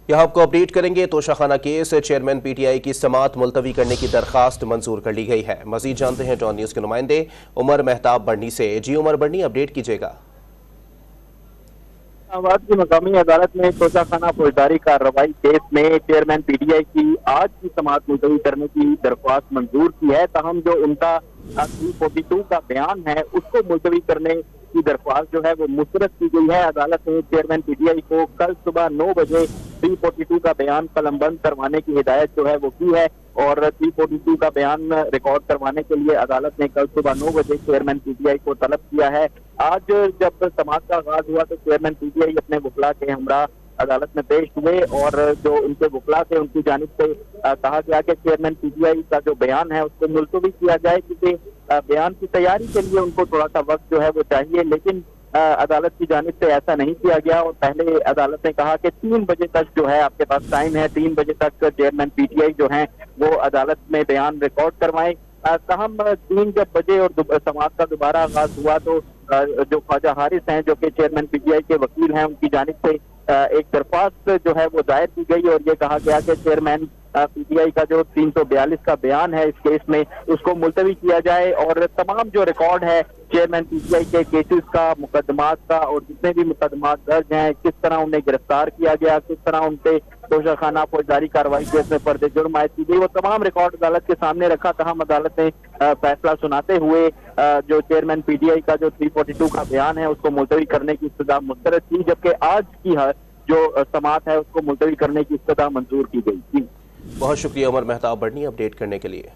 यहाँ आपको अपडेट करेंगे। तोशाखाना केस चेयरमैन पीटीआई की समाअत मुलतवी करने की दरखास्त मंजूर कर ली गई है। मजीद जानते हैं डॉन न्यूज़ के नुमाइंदे उमर मेहताब बढ़नी से। जी उमर बढ़नी, अपडेट कीजिएगा। इस्लामाबाद की मकामी अदालत में तोशाखाना फौजदारी कार्रवाई केस में चेयरमैन पीटीआई की आज की समाअत मुलतवी करने की दरख्वास्त मंजूर की है। ताहम जो उनका 342 का बयान है उसको मुलतवी करने की दरख्वास्त जो है वो मुस्तरद की गई है। अदालत ने चेयरमैन पीटीआई को कल सुबह 9 बजे 342 का बयान कलमबंद करवाने की हिदायत जो है वो की है और 342 का बयान रिकॉर्ड करवाने के लिए अदालत ने कल सुबह 9 बजे चेयरमैन पीटीआई को तलब किया है। आज जब समाअत का आगाज हुआ तो चेयरमैन पीटीआई अपने वकला के हमरा अदालत में पेश हुए और जो उनके वकला थे उनकी जानिब से कहा गया कि चेयरमैन पीटीआई का जो बयान है उसको मुलतवी किया जाए, क्योंकि बयान की तैयारी के लिए उनको थोड़ा सा वक्त जो है वो चाहिए। लेकिन अदालत की जानिब से ऐसा नहीं किया गया और पहले अदालत ने कहा कि 3 बजे तक जो है आपके पास टाइम है, 3 बजे तक चेयरमैन पीटीआई जो है वो अदालत में बयान रिकॉर्ड करवाएं। ताहम 3 जब बजे और समाअत का दोबारा आगाज हुआ तो जो ख्वाजा हारिस हैं जो कि चेयरमैन पीटीआई के वकील हैं उनकी जानिब से एक दरख्वास्त जो है वो दायर की गई और ये कहा गया कि चेयरमैन पीटीआई का जो 342 का बयान है इस केस में उसको मुलतवी किया जाए और तमाम जो रिकॉर्ड है चेयरमैन पीटीआई के केसेस का, मुकदमात का और जितने भी मुकदमात दर्ज हैं, किस तरह उन्हें गिरफ्तार किया गया, किस तरह उनसे तोशाखाना फौजदारी कार्रवाई केस में पर्दे जुर्म आयद की गई, वो तमाम रिकॉर्ड अदालत के सामने रखा। तहम अदालत ने फैसला सुनाते हुए जो चेयरमैन पीटीआई का जो 342 का बयान है उसको मुलतवी करने की इस्तदा मुस्तरद की, जबकि आज की जो समाअत है उसको मुलतवी करने की इस्तदा मंजूर की गई थी। बहुत शुक्रिया उमर मेहताब बढ़नी अपडेट करने के लिए।